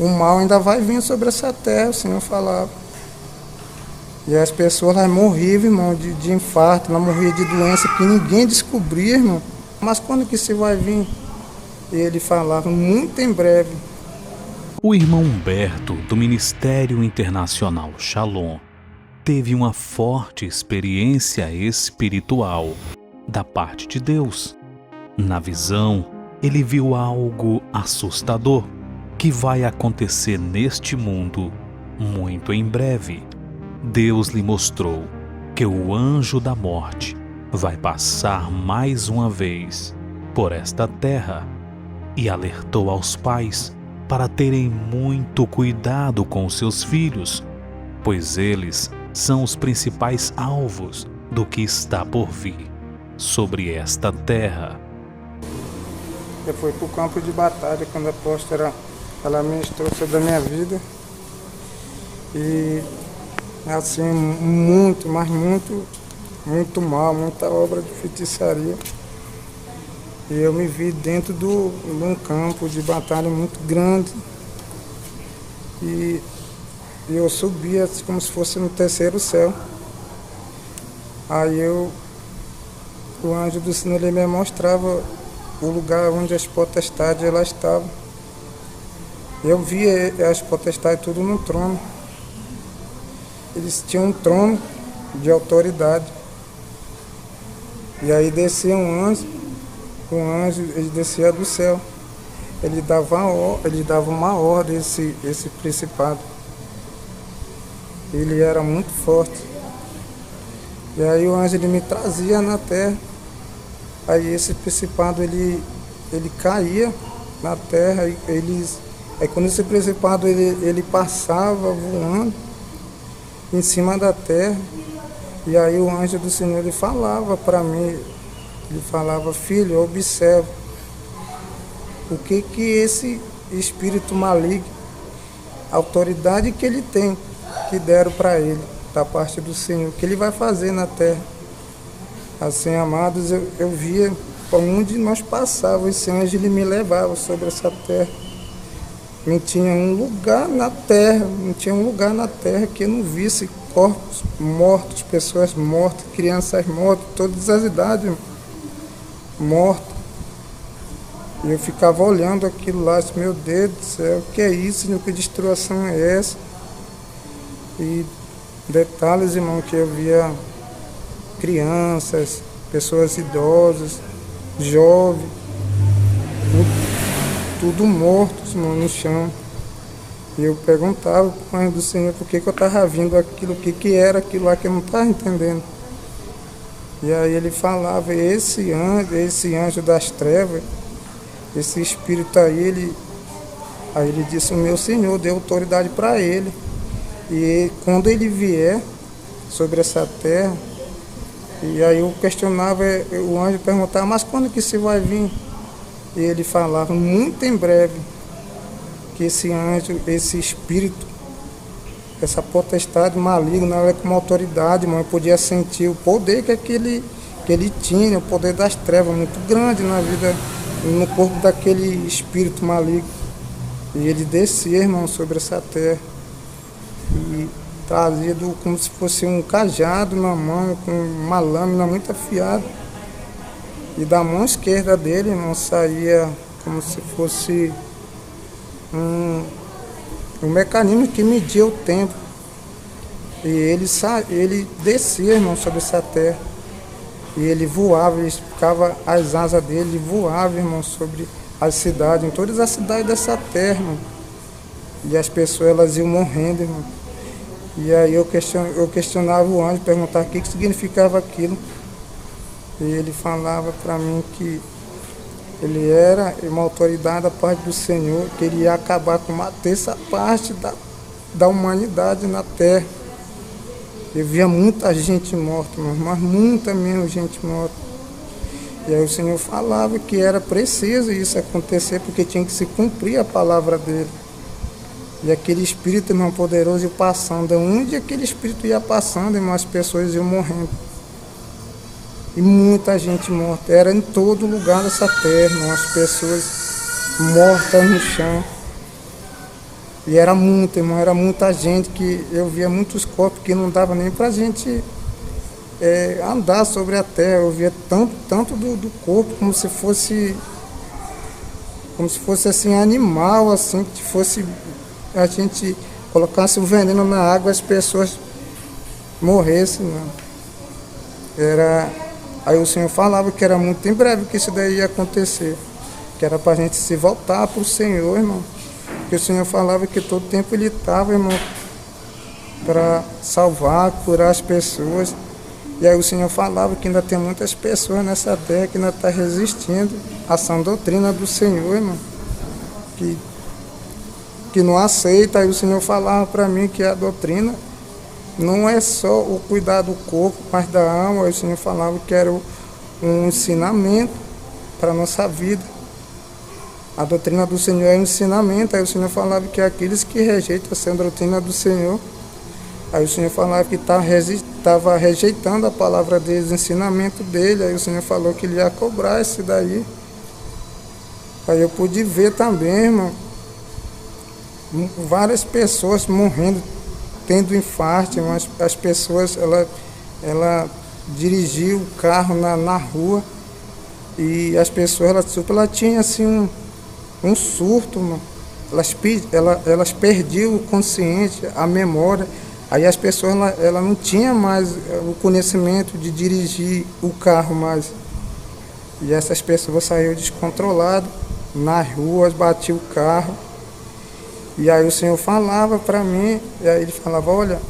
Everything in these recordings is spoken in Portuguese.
o mal ainda vai vir sobre essa terra, o Senhor falava. E as pessoas elas morriam, irmão, de infarto, elas morriam de doença que ninguém descobria, irmão. Mas quando que isso vai vir? E ele falava, muito em breve. O irmão Humberto, do Ministério Internacional Shalom, teve uma forte experiência espiritual da parte de Deus. Na visão, ele viu algo assustador que vai acontecer neste mundo muito em breve. Deus lhe mostrou que o anjo da morte vai passar mais uma vez por esta terra e alertou aos pais para terem muito cuidado com seus filhos, pois eles são os principais alvos do que está por vir sobre esta terra. Eu fui para o campo de batalha quando a apóstola ela ministrou sobre a minha vida. E assim, muito, mas muito mal, muita obra de feitiçaria. E eu me vi dentro de um campo de batalha muito grande. E eu subia como se fosse no terceiro céu. Aí o anjo do Senhor ele me mostrava o lugar onde as potestades elas estavam. Eu via as potestades tudo no trono. Eles tinham um trono de autoridade. E aí descia um anjo ele descia do céu. Ele dava uma ordem, esse principado. Ele era muito forte. E aí o anjo ele me trazia na terra. Aí esse principado ele caía na terra. Aí quando esse principado ele passava voando em cima da terra. E aí o anjo do Senhor ele falava para mim, ele falava, filho, observa o que esse espírito maligno, a autoridade que ele tem, que deram para ele, da parte do Senhor, que ele vai fazer na terra. Assim, amados, eu via por onde nós passávamos, esse anjo ele me levava sobre essa terra. Não tinha um lugar na terra, que eu não visse corpos mortos, pessoas mortas, crianças mortas, todas as idades mortas. E eu ficava olhando aquilo lá, disse, meu Deus do céu, o que é isso, Senhor, que destruição é essa? E detalhes, irmão, que eu via crianças, pessoas idosas, jovens, tudo mortos, irmão, no chão. E eu perguntava para o anjo do Senhor por que eu estava vindo aquilo, o que era aquilo lá que eu não estava entendendo. E aí ele falava, esse anjo das trevas, esse espírito aí ele disse, o meu Senhor deu autoridade para ele. E quando ele vier sobre essa terra, e aí eu questionava, o anjo perguntava, mas quando que você vai vir? E ele falava, muito em breve, que esse anjo, esse espírito, essa potestade maligna, ela é como autoridade, mas eu podia sentir o poder que ele tinha, o poder das trevas muito grande na vida, no corpo daquele espírito maligno. E ele descia, irmão, sobre essa terra e trazia como se fosse um cajado na mão, com uma lâmina muito afiada. E da mão esquerda dele, irmão, saía como se fosse um mecanismo que media o tempo. E ele descia, irmão, sobre essa terra. E ele voava, ele ficava, as asas dele voavam, irmão, sobre as cidades, em todas as cidades dessa terra, irmão. E as pessoas, elas iam morrendo, irmão. E aí eu questionava o anjo, perguntava o que significava aquilo. E ele falava para mim que ele era uma autoridade da parte do Senhor, que ele ia acabar com uma terça parte da humanidade na terra. Eu via muita gente morta, mas muita mesmo gente morta. E aí o Senhor falava que era preciso isso acontecer, porque tinha que se cumprir a palavra dele. E aquele espírito, irmão, poderoso ia passando. Onde aquele espírito ia passando, irmão, as pessoas iam morrendo. E muita gente morta. Era em todo lugar dessa terra, irmão, as pessoas mortas no chão. E era muito, irmão, era muita gente, que eu via muitos corpos que não dava nem pra gente andar sobre a terra. Eu via tanto do corpo como se fosse assim animal, assim, que fosse a gente colocasse o veneno na água, as pessoas morressem, né? Aí o Senhor falava que era muito em breve que isso daí ia acontecer, que era pra gente se voltar pro Senhor, irmão. Porque o Senhor falava que todo tempo Ele estava, irmão, para salvar, curar as pessoas. E aí o Senhor falava que ainda tem muitas pessoas nessa terra que ainda estão resistindo à sã doutrina do Senhor, irmão, que não aceita. Aí o Senhor falava para mim que a doutrina não é só o cuidar do corpo, mas da alma. Aí o Senhor falava que era um ensinamento para a nossa vida. A doutrina do Senhor é um ensinamento. Aí o Senhor falava que aqueles que rejeitam a doutrina do Senhor, aí o Senhor falava que estava rejeitando a palavra dele, o ensinamento dele. Aí o Senhor falou que Ele ia cobrar isso daí. Aí eu pude ver também, irmão, várias pessoas morrendo, tendo infarto. As pessoas, ela dirigia o carro na rua, e as pessoas, ela tinha assim um surto, mano. Elas perdiam o consciente, a memória. Aí as pessoas, ela não tinha mais o conhecimento de dirigir o carro mais. E essas pessoas saíram descontroladas nas ruas, batiam o carro. E aí o Senhor falava para mim, e aí Ele falava: olha,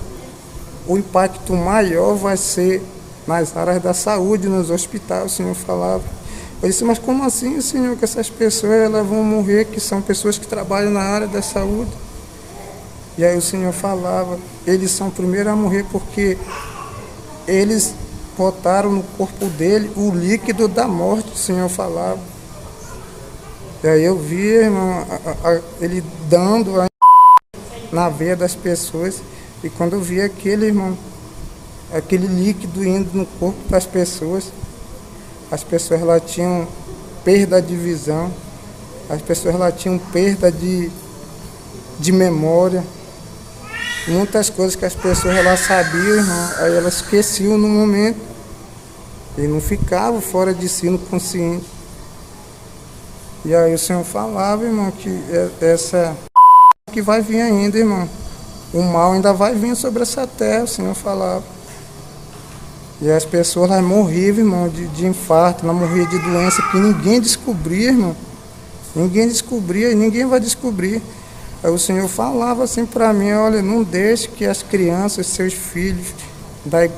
o impacto maior vai ser nas áreas da saúde, nos hospitais. O Senhor falava. Eu disse: mas como assim, Senhor, que essas pessoas elas vão morrer, que são pessoas que trabalham na área da saúde? E aí o Senhor falava: eles são primeiro a morrer porque eles botaram no corpo dele o líquido da morte. O Senhor falava. E aí eu vi, irmão, ele dando na veia das pessoas. E quando eu vi aquele, irmão, aquele líquido indo no corpo das pessoas, as pessoas lá tinham perda de visão, as pessoas lá tinham perda de memória. Muitas coisas que as pessoas lá sabiam, irmão, aí elas esqueciam no momento. E não ficavam fora de si, no consciente. E aí o Senhor falava, irmão, que essa que vai vir ainda, irmão. O mal ainda vai vir sobre essa terra, o Senhor falava. E as pessoas lá morriam, irmão, de infarto, lá morriam de doença que ninguém descobria, irmão. Ninguém descobria e ninguém vai descobrir. Aí o Senhor falava assim para mim: olha, não deixe que as crianças, seus filhos,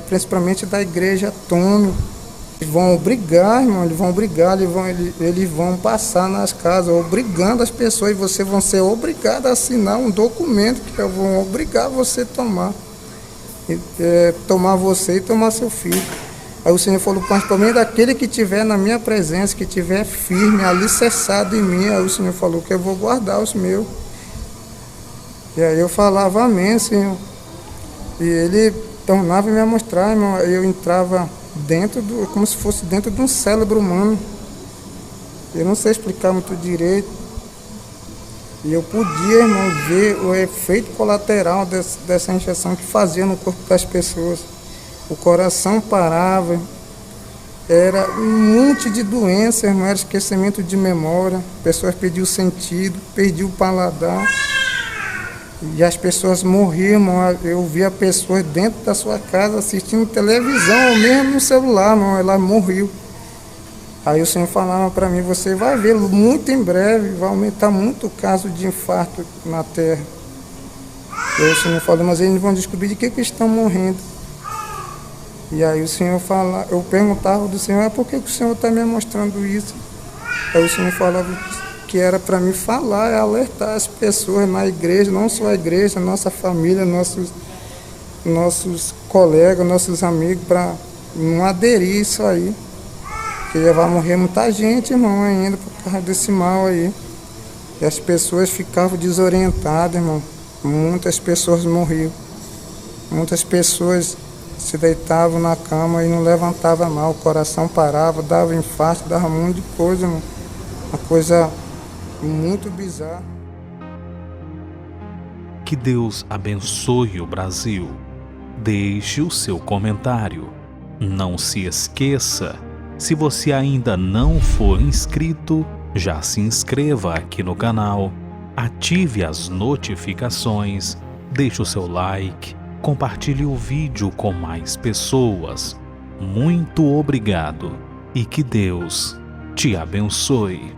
principalmente da igreja, tomem. Eles vão obrigar, irmão, eles vão passar nas casas, obrigando as pessoas, e vocês vão ser obrigados a assinar um documento que vão obrigar você a tomar. Tomar você e tomar seu filho. Aí o Senhor falou: principalmente daquele que estiver na minha presença, que estiver firme, alicerçado em mim. Aí o Senhor falou que eu vou guardar os meus. E aí eu falava: amém, Senhor. E Ele tornava me mostrar, irmão. Aí eu entrava como se fosse dentro de um cérebro humano. Eu não sei explicar muito direito. E eu podia, irmão, ver o efeito colateral dessa injeção que fazia no corpo das pessoas. O coração parava, era um monte de doença, irmão, era esquecimento de memória, pessoas perdiam o sentido, perdiam o paladar. E as pessoas morriam, irmão. Eu via pessoas dentro da sua casa assistindo televisão, ou mesmo no celular, irmão, elas morriam. Aí o Senhor falava para mim: você vai ver muito em breve, vai aumentar muito o caso de infarto na terra. E aí o Senhor falou: mas eles vão descobrir de que estão morrendo. E aí o Senhor falava, eu perguntava do Senhor: por que o Senhor está me mostrando isso? Aí o Senhor falava que era para mim falar, alertar as pessoas na igreja, não só a igreja, nossa família, nossos colegas, nossos amigos, para não aderir isso aí. Que vai morrer muita gente, irmão, ainda por causa desse mal aí. E as pessoas ficavam desorientadas, irmão. Muitas pessoas morriam. Muitas pessoas se deitavam na cama e não levantavam mal. O coração parava, dava infarto, dava um monte de coisa, irmão. Uma coisa muito bizarra. Que Deus abençoe o Brasil. Deixe o seu comentário. Não se esqueça, se você ainda não for inscrito, já se inscreva aqui no canal, ative as notificações, deixe o seu like, compartilhe o vídeo com mais pessoas. Muito obrigado e que Deus te abençoe.